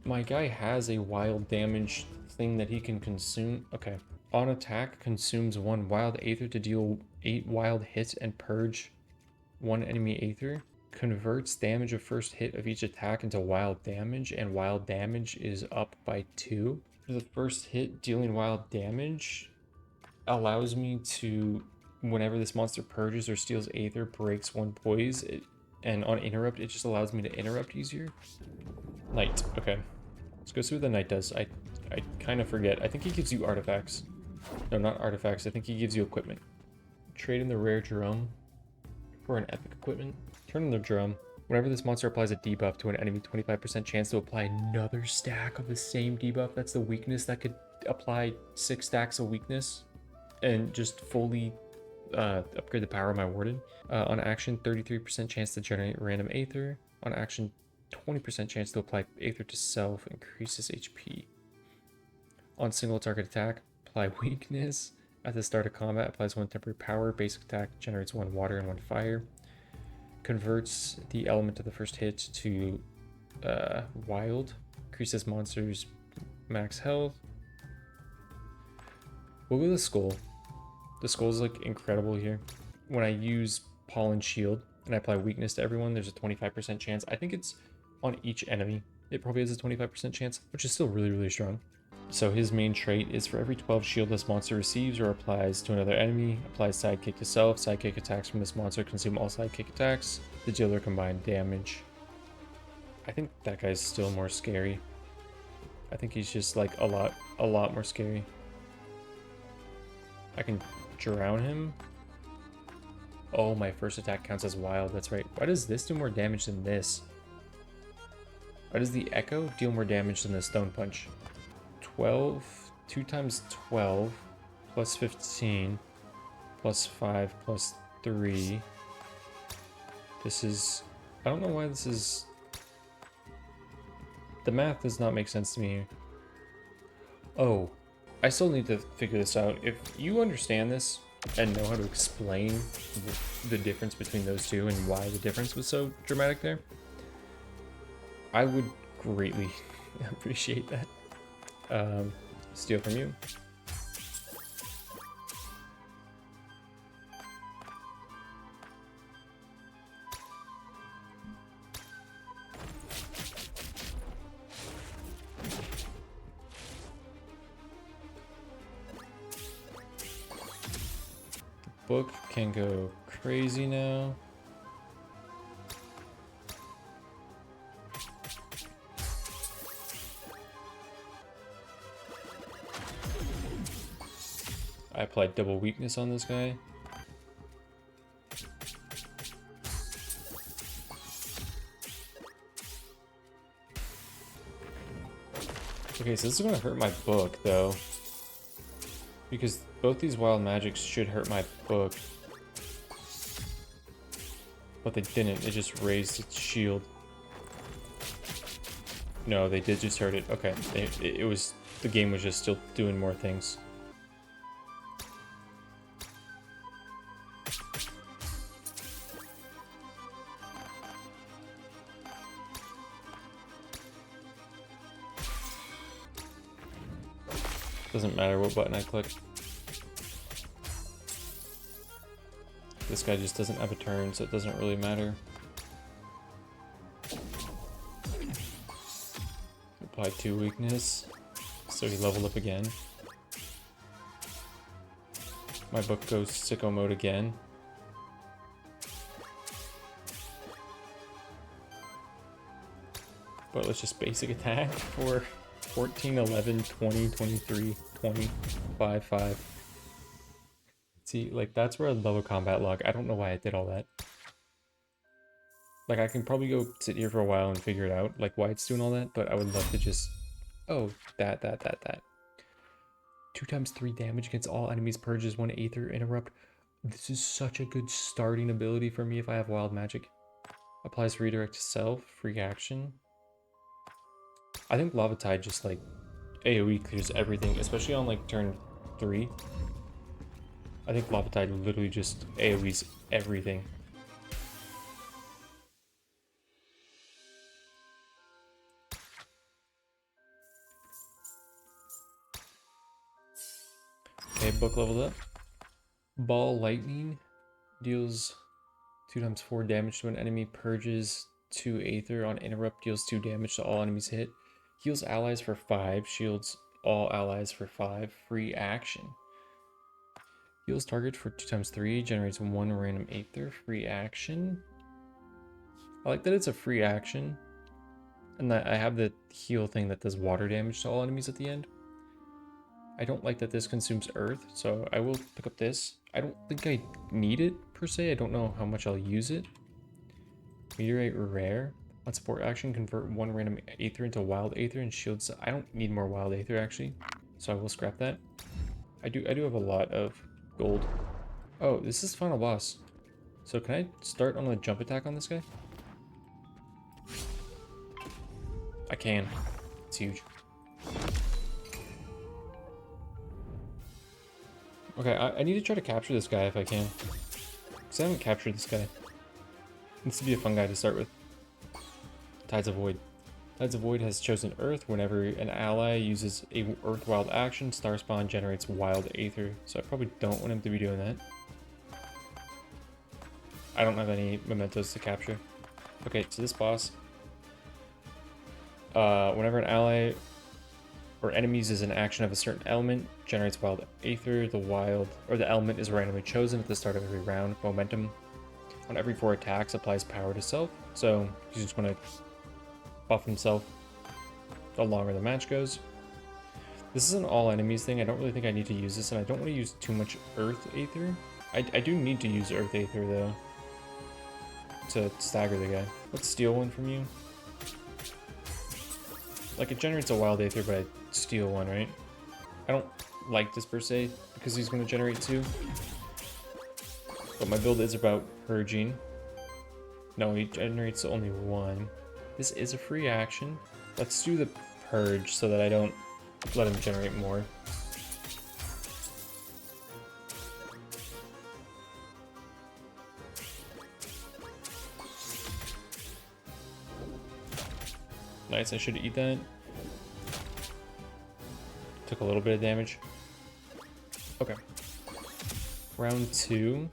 My guy has a wild damage thing that he can consume. Okay. On attack, consumes 1 wild aether to deal 8 wild hits and purge 1 enemy aether. Converts damage of first hit of each attack into wild damage, and wild damage is up by 2. For the first hit, dealing wild damage allows me to, whenever this monster purges or steals aether, breaks 1 poise, and on interrupt, it just allows me to interrupt easier. Knight, okay. Let's go see what the knight does. I kind of forget. I think he gives you artifacts. No, not artifacts. I think he gives you equipment. Trade in the rare drum for an epic equipment. Turn on the drum. Whenever this monster applies a debuff to an enemy, 25% chance to apply another stack of the same debuff. That's the weakness that could apply 6 stacks of weakness and just fully upgrade the power of my warden. On action, 33% chance to generate random aether. On action, 20% chance to apply aether to self, increases HP. On single target attack, apply weakness. At the start of combat, applies 1 temporary power. Basic attack generates 1 water and 1 fire. Converts the element of the first hit to wild. Increases monster's max health. We'll go with the skull. The skull is like incredible here. When I use pollen shield and I apply weakness to everyone, there's a 25% chance. I think it's on each enemy. It probably has a 25% chance, which is still really, really strong. So his main trait is for every 12 shield this monster receives or applies to another enemy, applies sidekick to self. Sidekick attacks from this monster consume all sidekick attacks. The dealer combined damage. I think that guy's still more scary. I think he's just like a lot more scary. I can drown him. Oh, my first attack counts as wild. That's right. Why does this do more damage than this? Why does the Echo deal more damage than the Stone Punch? 12, 2 times 12, plus 15, plus 5, plus 3. This is... I don't know why this is... The math does not make sense to me here. Oh, I still need to figure this out. If you understand this and know how to explain the difference between those two and why the difference was so dramatic there, I would greatly appreciate that. Steal from you. Book can go crazy now. I applied double weakness on this guy. Okay, so this is going to hurt my book, though. Because both these wild magics should hurt my book. But they didn't, it just raised its shield. No, they did just hurt it. Okay, it was... The game was just still doing more things. Doesn't matter what button I click. This guy just doesn't have a turn, so it doesn't really matter. Apply 2 weakness. So he leveled up again. My book goes sicko mode again. But let's just basic attack for 14, 11, 20, 23, 20, 5, 5. See, like, that's where I love a combat log. I don't know why I did all that. Like, I can probably go sit here for a while and figure it out, like, why it's doing all that, but I would love to just... Oh, that. 2 times 3 damage against all enemies, purges 1 Aether, interrupt. This is such a good starting ability for me if I have wild magic. Applies redirect to self, free action. I think Lava Tide just, like, AoE clears everything, especially on, like, turn 3. I think Lava Tide literally just AoEs everything. Okay, book leveled up. Ball Lightning deals 2 times 4 damage to an enemy, purges 2 Aether on interrupt, deals 2 damage to all enemies hit, heals allies for 5, shields all allies for 5, free action. Heals target for 2 times 3, generates 1 random Aether, free action. I like that it's a free action, and that I have the heal thing that does water damage to all enemies at the end. I don't like that this consumes earth, so I will pick up this. I don't think I need it, per se. I don't know how much I'll use it. Meteorite rare. On support action, convert 1 random Aether into wild Aether and shields. I don't need more wild Aether, actually, so I will scrap that. I do have a lot of gold. Oh, this is final boss. So can I start on a jump attack on this guy? I can. It's huge. Okay, I need to try to capture this guy if I can. Because I haven't captured this guy. Needs to be a fun guy to start with. Tides of Void. Tides of Void has chosen Earth. Whenever an ally uses a Earth Wild action, Star Spawn generates Wild Aether. So I probably don't want him to be doing that. I don't have any mementos to capture. Okay, so this boss. Whenever an ally or enemy uses an action of a certain element, generates wild Aether. The element is randomly chosen at the start of every round. Momentum on every 4 attacks applies power to self. So he's just gonna buff himself the longer the match goes. This is an all enemies thing. I don't really think I need to use this, and I don't want to use too much Earth Aether. I do need to use Earth Aether though to stagger the guy. Let's steal one from you. Like, it generates a wild Aether, but I steal one, right? I don't like this per se, because he's going to generate 2. But my build is about purging. No, he generates only 1. This is a free action. Let's do the purge so that I don't let him generate more. Nice, I should eat that. Took a little bit of damage. Okay. Round 2.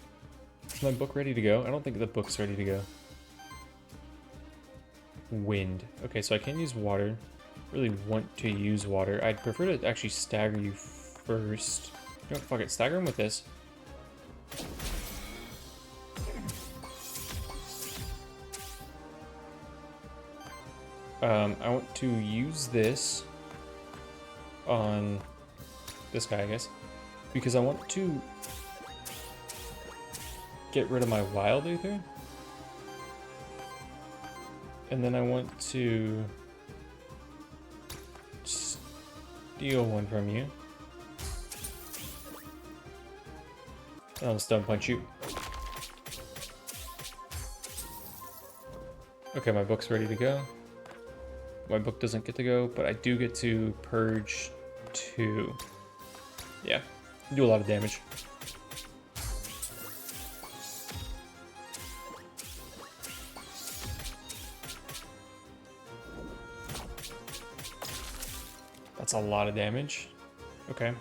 Is my book ready to go? I don't think the book's ready to go. Wind. Okay, so I can't use water. Really want to use water. I'd prefer to actually stagger you first. You know, fuck it, stagger him with this. I want to use this on this guy, I guess, because I want to get rid of my wild Aether, and then I want to steal one from you, and I'll stun punch you. Okay, my book's ready to go. My book doesn't get to go, but I do get to purge 2. Yeah, do a lot of damage. That's a lot of damage. Okay.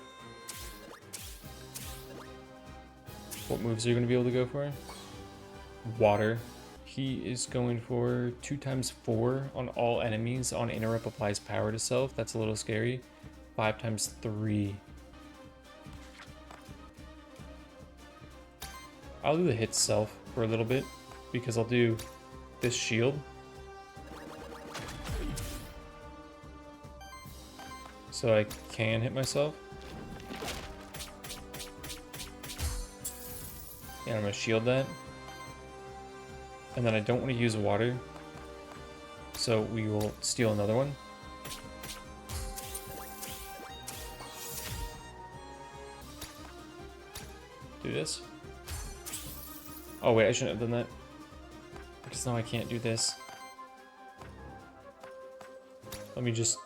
What moves are you going to be able to go for? Water. he is going for 2 times 4 on all enemies. On interrupt applies power to self. That's a little scary. 5 times 3. I'll do the hit self for a little bit because I'll do this shield. So I can hit myself. And I'm gonna shield that. And then I don't want to use water. So we will steal another one. Do this. Oh wait, I shouldn't have done that. Because now I can't do this. Let me just...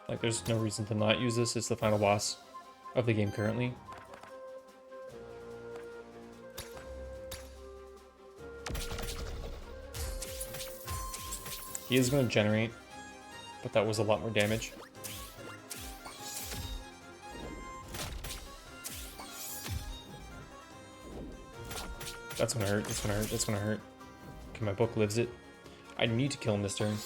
Like, there's no reason to not use this. It's the final boss of the game currently. He is going to generate, but that was a lot more damage. That's going to hurt, that's going to hurt, that's going to hurt. Okay, my book lives it. I need to kill him this turn.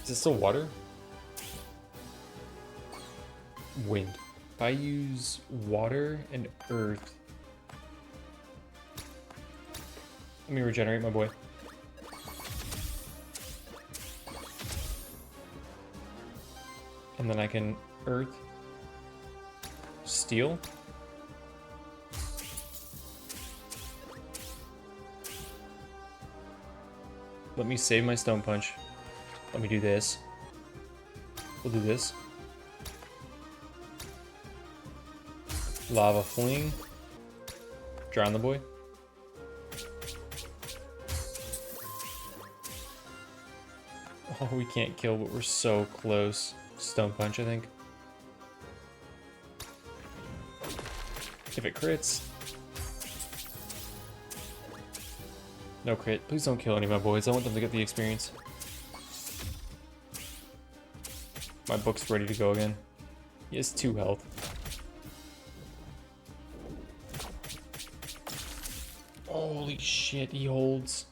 Is it still water? Wind. If I use water and earth... Let me regenerate my boy. And then I can earth, steel. Let me save my stone punch. Let me do this. We'll do this. Lava fling. Drown the boy. Oh, we can't kill, but we're so close. Stone punch, I think. If it crits. No crit. Please don't kill any of my boys. I want them to get the experience. My book's ready to go again. He has 2 health. Holy shit, he holds.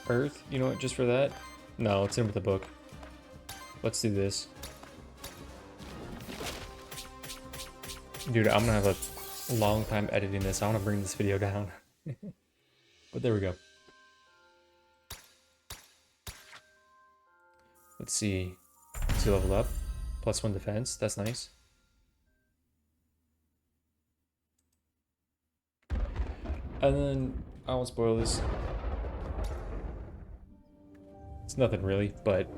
Earth, you know what, just for that? No, it's in with the book. Let's do this. Dude, I'm gonna have a long time editing this. I wanna bring this video down. But there we go. Let's see. Let's see, level up. +1 defense, that's nice. And then, I won't spoil this. It's nothing really, but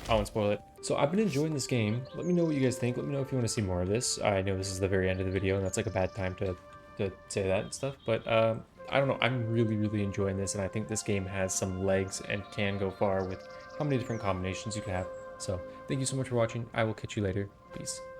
I won't spoil it. So I've been enjoying this game. Let me know what you guys think. Let me know if you want to see more of this. I know this is the very end of the video, and that's like a bad time to say that and stuff. But I don't know. I'm really enjoying this, and I think this game has some legs and can go far with how many different combinations you can have. So thank you so much for watching. I will catch you later. Peace.